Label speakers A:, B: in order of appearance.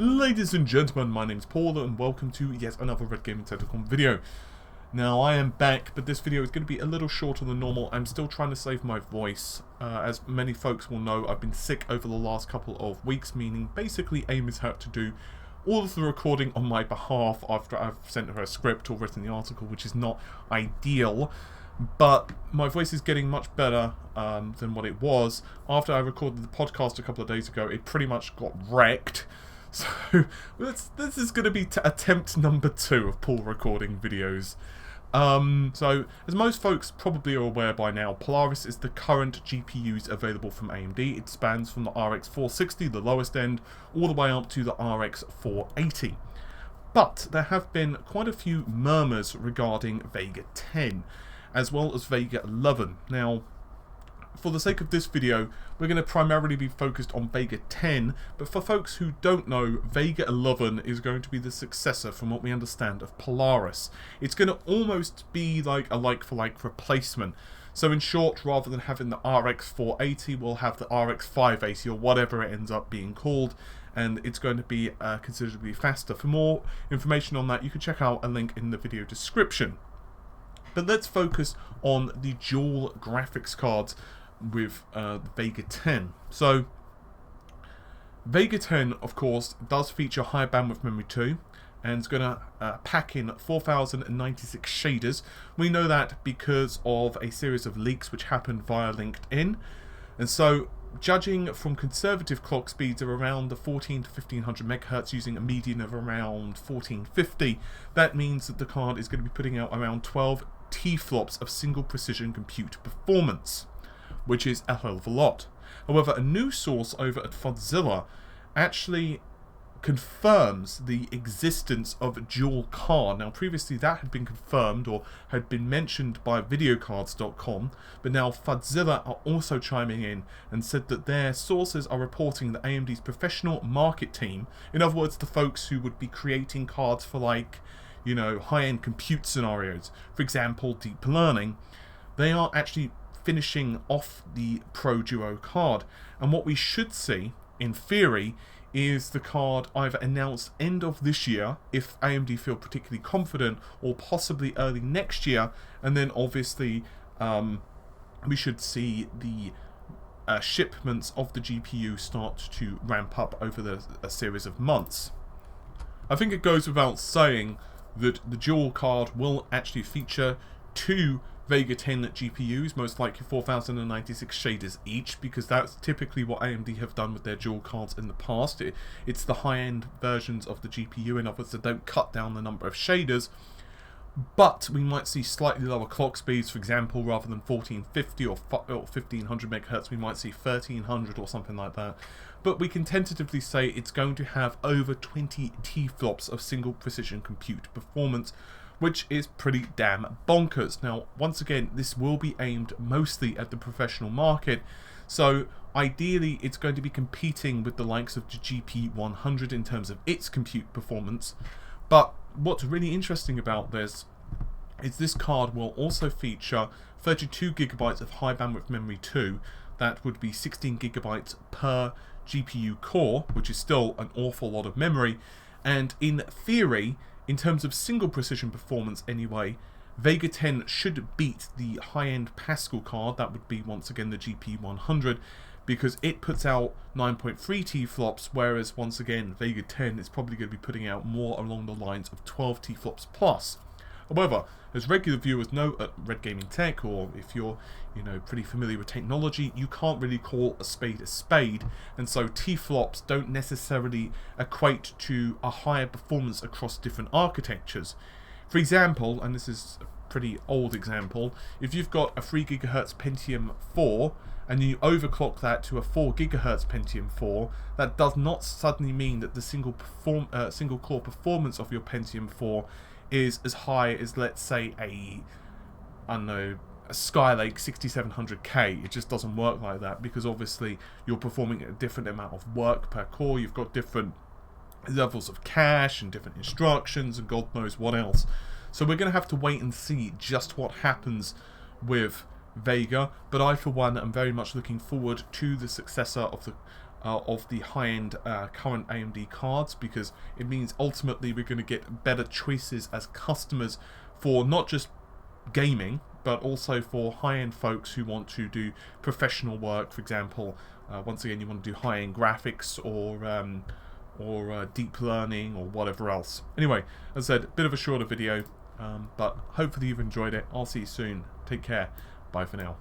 A: Ladies and gentlemen, my name's Paul and welcome to yet another Red Gaming Tentacon video. Now I am back, but this video is going to be a little shorter than normal. I'm still trying to save my voice. As many folks will know, I've been sick over the last couple of weeks, meaning basically Amy has had to do all of the recording on my behalf after I've sent her a script or written the article, which is not ideal. But my voice is getting much better than what it was. After I recorded the podcast a couple of days ago, it pretty much got wrecked. So this is going to be attempt number 2 of Paul recording videos. So as most folks probably are aware by now, Polaris is the current GPUs available from AMD. It spans from the RX 460, the lowest end, all the way up to the RX 480. But there have been quite a few murmurs regarding Vega 10, as well as Vega 11. Now, for the sake of this video, we're going to primarily be focused on Vega 10, but for folks who don't know, Vega 11 is going to be the successor, from what we understand, of Polaris. It's going to almost be like a like-for-like replacement. So in short, rather than having the RX 480, we'll have the RX 580, or whatever it ends up being called, and it's going to be considerably faster. For more information on that, you can check out a link in the video description. But let's focus on the dual graphics cards with the Vega 10. So Vega 10, of course, does feature high bandwidth memory too, and it's going to pack in 4096 shaders. We know that because of a series of leaks which happened via LinkedIn, and so judging from conservative clock speeds of around the 14 to 1500 megahertz using a median of around 1450, that means that the card is going to be putting out around 12 T-flops of single precision compute performance, which is a hell of a lot. However, a new source over at Fuzzilla actually confirms the existence of a dual card. Now, previously that had been confirmed or had been mentioned by videocards.com, but now Fuzzilla are also chiming in and said that their sources are reporting that AMD's professional market team, in other words, the folks who would be creating cards for, like, you know, high-end compute scenarios, for example, deep learning, they are actually finishing off the Pro Duo card, and what we should see, in theory, is the card either announced end of this year, if AMD feel particularly confident, or possibly early next year, and then obviously we should see the shipments of the GPU start to ramp up over a series of months. I think it goes without saying that the dual card will actually feature 2 Vega 10 GPUs, most likely 4096 shaders each, because that's typically what AMD have done with their dual cards in the past. It's the high-end versions of the GPU, in other words, that don't cut down the number of shaders, but we might see slightly lower clock speeds. For example, rather than 1450 or 1500 megahertz, we might see 1300 or something like that. But we can tentatively say it's going to have over 20 T-flops of single precision compute performance, which is pretty damn bonkers. Now, once again, this will be aimed mostly at the professional market, so ideally it's going to be competing with the likes of the GP100 in terms of its compute performance. But what's really interesting about this is this card will also feature 32 gigabytes of high bandwidth memory too. That would be 16 gigabytes per GPU core, which is still an awful lot of memory, and in theory, in terms of single precision performance anyway, Vega 10 should beat the high-end Pascal card. That would be, once again, the GP100, because it puts out 9.3 T-flops, whereas, once again, Vega 10 is probably going to be putting out more along the lines of 12 T-flops plus. However, as regular viewers know at Red Gaming Tech, or if you're, you know, pretty familiar with technology, you can't really call a spade, and so T-flops don't necessarily equate to a higher performance across different architectures. For example, and this is a pretty old example, if you've got a 3 GHz Pentium 4 and you overclock that to a 4 GHz Pentium 4, that does not suddenly mean that the single core performance of your Pentium 4 is as high as, let's say, a Skylake 6700K. It just doesn't work like that, because obviously you're performing a different amount of work per core. You've got different levels of cache and different instructions and God knows what else. So we're going to have to wait and see just what happens with Vega, but I for one am very much looking forward to the successor of the of the high-end current AMD cards, because it means ultimately we're going to get better choices as customers for not just gaming, but also for high-end folks who want to do professional work. For example, once again, you want to do high-end graphics or deep learning or whatever else. Anyway, as I said, a bit of a shorter video, but hopefully you've enjoyed it. I'll see you soon. Take care. Bye for now.